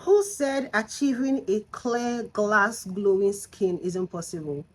Who said achieving a clear glass glowing skin is impossible?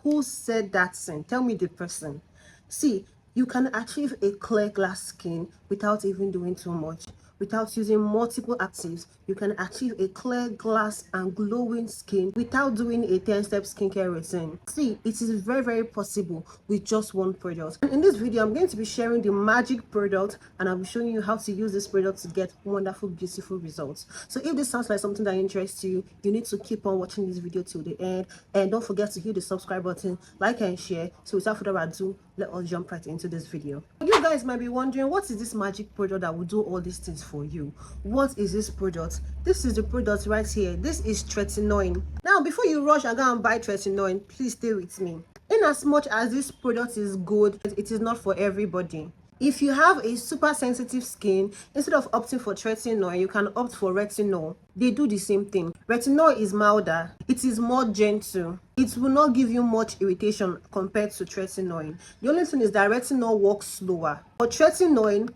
Who said that thing? Tell me the person. See, you can achieve a clear glass skin without even doing too much. Without using multiple actives, you can achieve a clear glass and glowing skin without doing a 10-step skincare routine. See, it is very possible with just one product. And in this video, I'm going to be sharing the magic product, and I'll be showing you how to use this product to get wonderful, beautiful results. So if this sounds like something that interests you, you need to keep on watching this video till the end, and don't forget to hit the subscribe button, like and share. So without further ado, let us jump right into this video. You guys might be wondering, what is this magic product that will do all these things for you? What is this product? This is the product right here. This is Tretinoin. Now, before you rush and go and buy Tretinoin, please stay with me. In as much as this product is good, it is not for everybody. If you have a super sensitive skin, instead of opting for Tretinoin, you can opt for retinol. They do the same thing. Retinol is milder. It is more gentle. It will not give you much irritation compared to Tretinoin. The only thing is that retinol works slower. But Tretinoin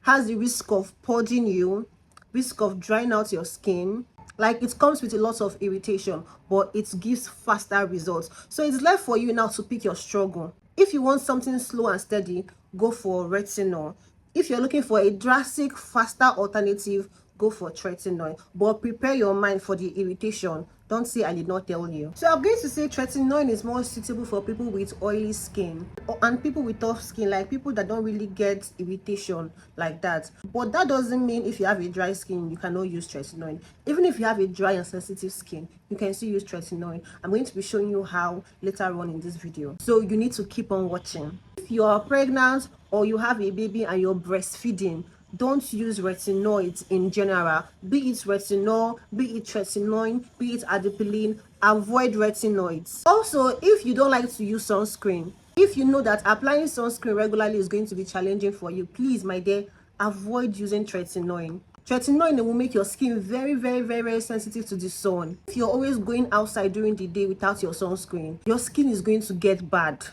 has the risk of purging you, risk of drying out your skin. Like, it comes with a lot of irritation, but it gives faster results. So it's left for you now to pick your struggle. If you want something slow and steady, go for retinol. If you're looking for a drastic, faster alternative, go for Tretinoin. But prepare your mind for the irritation. Don't say I did not tell you. So I'm going to say Tretinoin is more suitable for people with oily skin and people with tough skin, like people that don't really get irritation like that. But that doesn't mean if you have a dry skin, you cannot use Tretinoin. Even if you have a dry and sensitive skin, you can still use Tretinoin. I'm going to be showing you how later on in this video. So you need to keep on watching. If you are pregnant or you have a baby and you're breastfeeding, don't use retinoids in general. Be it retinol, be it Tretinoin, be it adapalene. Avoid retinoids. Also, if you don't like to use sunscreen, if you know that applying sunscreen regularly is going to be challenging for you, please, my dear, avoid using Tretinoin. Tretinoin will make your skin very sensitive to the sun. If you're always going outside during the day without your sunscreen, your skin is going to get bad.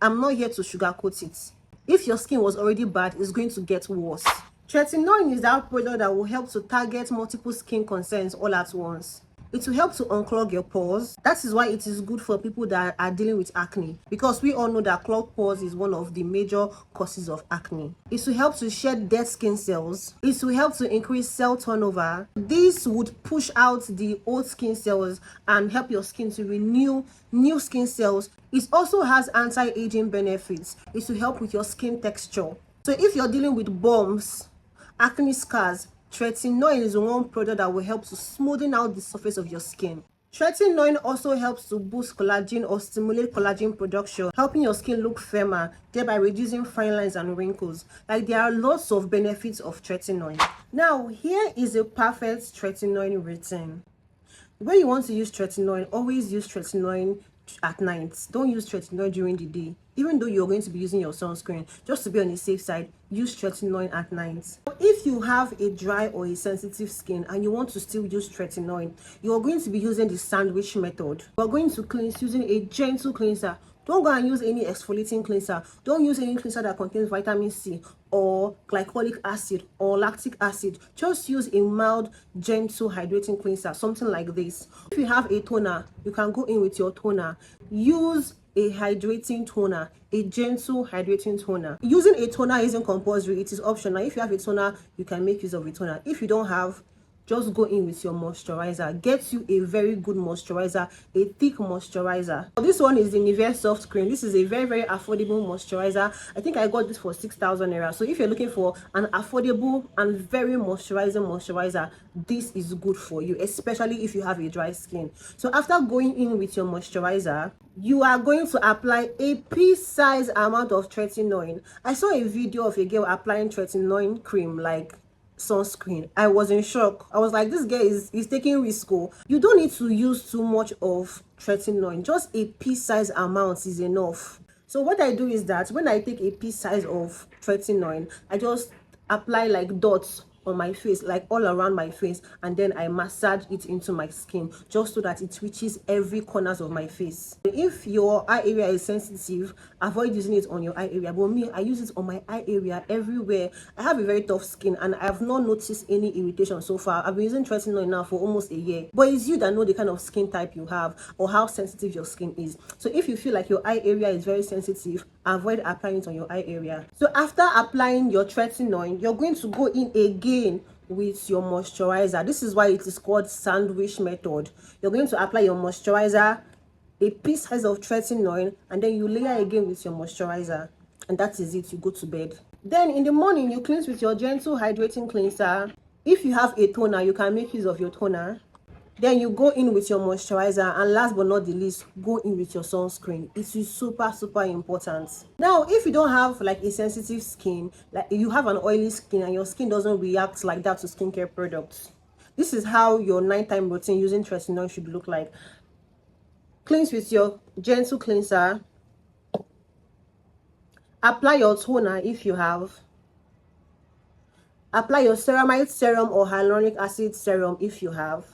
I'm not here to sugarcoat it. If your skin was already bad, it's going to get worse. Tretinoin is that product that will help to target multiple skin concerns all at once. It will help to unclog your pores. That is why it is good for people that are dealing with acne, because we all know that clogged pores is one of the major causes of acne. It will help to shed dead skin cells. It will help to increase cell turnover. This would push out the old skin cells and help your skin to renew new skin cells. It also has anti-aging benefits. It will help with your skin texture. So if you're dealing with bumps, acne scars, Tretinoin is one product that will help to smoothen out the surface of your skin. Tretinoin also helps to boost collagen or stimulate collagen production, helping your skin look firmer, thereby reducing fine lines and wrinkles. Like, there are lots of benefits of Tretinoin. Now, here is a perfect Tretinoin routine. When you want to use Tretinoin, always use Tretinoin at night. Don't use Tretinoin during the day. Even though you're going to be using your sunscreen, just to be on the safe side, use Tretinoin at night. If you have a dry or a sensitive skin and you want to still use Tretinoin, you're going to be using the sandwich method. We're going to cleanse using a gentle cleanser. Don't go and use any exfoliating cleanser. Don't use any cleanser that contains vitamin C or glycolic acid or lactic acid. Just use a mild, gentle hydrating cleanser, something like this. If you have a toner, you can go in with your toner. Use a hydrating toner, a gentle hydrating toner. Using a toner isn't compulsory, it is optional. If you have a toner, you can make use of a toner. If you don't have, just go in with your moisturizer. Get you a very good moisturizer, a thick moisturizer. This one is the Nivea Soft Cream. This is a very affordable moisturizer. I think I got this for 6,000 naira. So if you're looking for an affordable and very moisturizing moisturizer, this is good for you, especially if you have a dry skin. So after going in with your moisturizer, you are going to apply a pea-sized amount of Tretinoin. I saw a video of a girl applying Tretinoin cream like sunscreen. I was in shock. I was like, this girl is taking risk. You don't need to use too much of Tretinoin. Just a pea-sized amount is enough. So what I do is that when I take a pea size of Tretinoin, I just apply like dots on my face, like all around my face, and then I massage it into my skin just so that it reaches every corners of my face. If your eye area is sensitive, avoid using it on your eye area, but me, I use it on my eye area everywhere. I have a very tough skin and I have not noticed any irritation so far. I've been using Tretinoin now for almost a year, but it's you that know the kind of skin type you have or how sensitive your skin is. So if you feel like your eye area is very sensitive, avoid applying it on your eye area. So after applying your Tretinoin, you're going to go in again with your moisturizer. This is why it is called sandwich method. You're going to apply your moisturizer, a piece size of Tretinoin, and then you layer again with your moisturizer, and that is it. You go to bed. Then in the morning, you cleanse with your gentle hydrating cleanser. If you have a toner, you can make use of your toner. Then you go in with your moisturizer, and last but not the least, go in with your sunscreen. It is super important. Now if you don't have like a sensitive skin, like you have an oily skin and your skin doesn't react like that to skincare products, this is how your nighttime routine using Tretinoin should look like. Cleanse with your gentle cleanser, apply your toner if you have, apply your ceramide serum or hyaluronic acid serum if you have,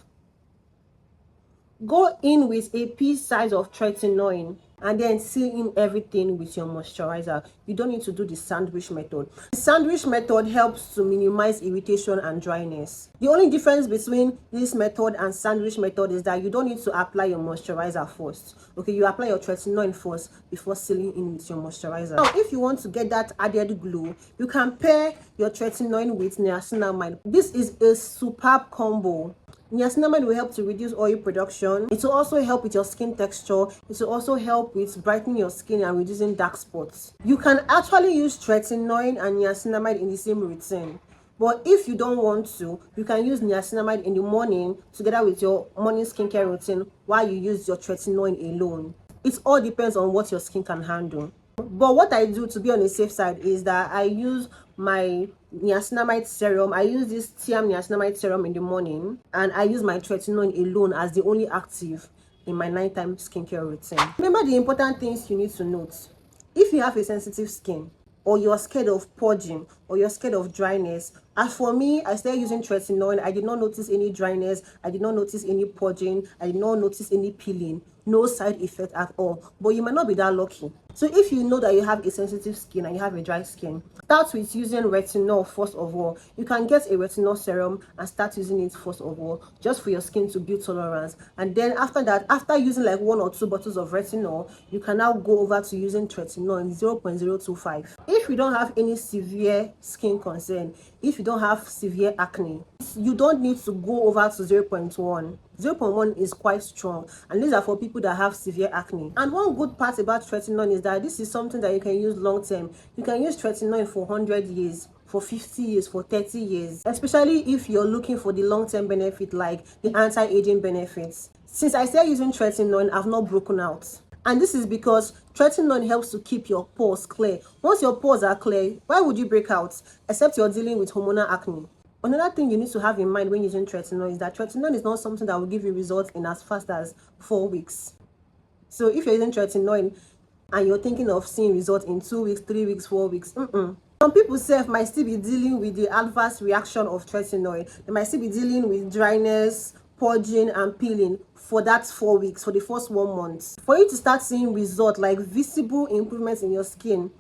go in with a piece size of Tretinoin, and then seal in everything with your moisturizer. You don't need to do the sandwich method. The sandwich method helps to minimize irritation and dryness. The only difference between this method and sandwich method is that you don't need to apply your moisturizer first. Okay, you apply your Tretinoin first before sealing in with your moisturizer. Now if you want to get that added glow, you can pair your Tretinoin with niacinamide. This is a superb combo. Niacinamide will help to reduce oil production. It will also help with your skin texture. It will also help with brightening your skin and reducing dark spots. You can actually use Tretinoin and niacinamide in the same routine. But if you don't want to, you can use niacinamide in the morning together with your morning skincare routine while you use your Tretinoin alone. It all depends on what your skin can handle. But what I do to be on the safe side is that I use my niacinamide serum. I use this Tiam niacinamide serum in the morning, and I use my Tretinoin alone as the only active in my nighttime skincare routine. Remember the important things you need to note. If you have a sensitive skin, or you're scared of purging, or you're scared of dryness, as for me, I started using Tretinoin. I did not notice any dryness. I did not notice any purging. I did not notice any peeling. No side effect at all. But you might not be that lucky. So if you know that you have a sensitive skin and you have a dry skin, start with using retinol first of all. You can get a retinol serum and start using it first of all, just for your skin to build tolerance. And then after that, after using like 1 or 2 bottles of retinol, you can now go over to using Tretinoin 0.025. If you don't have any severe skin concern, if you don't have severe acne, you don't need to go over to 0.1. 0.1 is quite strong, and these are for people that have severe acne. And one good part about Tretinoin is that this is something that you can use long term. You can use Tretinoin for 100 years, for 50 years, for 30 years, especially if you're looking for the long-term benefit like the anti-aging benefits. Since I started using Tretinoin, I've not broken out. And this is because Tretinoin helps to keep your pores clear. Once your pores are clear, why would you break out? Except you're dealing with hormonal acne. Another thing you need to have in mind when using Tretinoin is that Tretinoin is not something that will give you results in as fast as 4 weeks. So if you're using Tretinoin and you're thinking of seeing results in 2 weeks, 3 weeks, 4 weeks, some people might still be dealing with the adverse reaction of Tretinoin. They might still be dealing with dryness, purging, and peeling for that 4 weeks, for the first 1 month. For you to start seeing results like visible improvements in your skin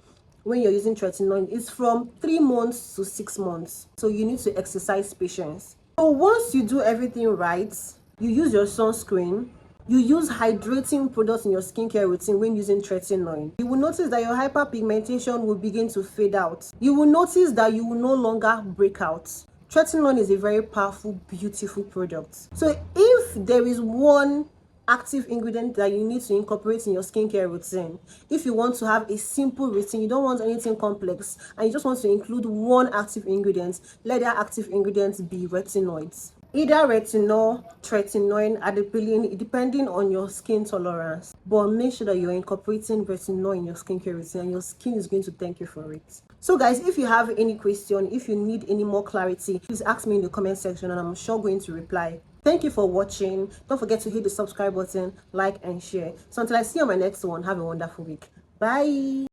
when you're using Tretinoin, it's from 3 months to 6 months. So you need to exercise patience. So once you do everything right, you use your sunscreen, you use hydrating products in your skincare routine when using Tretinoin, you will notice that your hyperpigmentation will begin to fade out. You will notice that you will no longer break out. Tretinoin is a very powerful, beautiful product. So if there is one active ingredient that you need to incorporate in your skincare routine, if you want to have a simple routine, you don't want anything complex, and you just want to include one active ingredient, let that active ingredient be retinoids. Either retinol, Tretinoin, adapalene, depending on your skin tolerance. But make sure that you're incorporating retinol in your skincare routine, and your skin is going to thank you for it. So guys, if you have any question, if you need any more clarity, please ask me in the comment section and I'm sure going to reply. Thank you for watching. Don't forget to hit the subscribe button, like and share. So until I see you on my next one, have a wonderful week. Bye.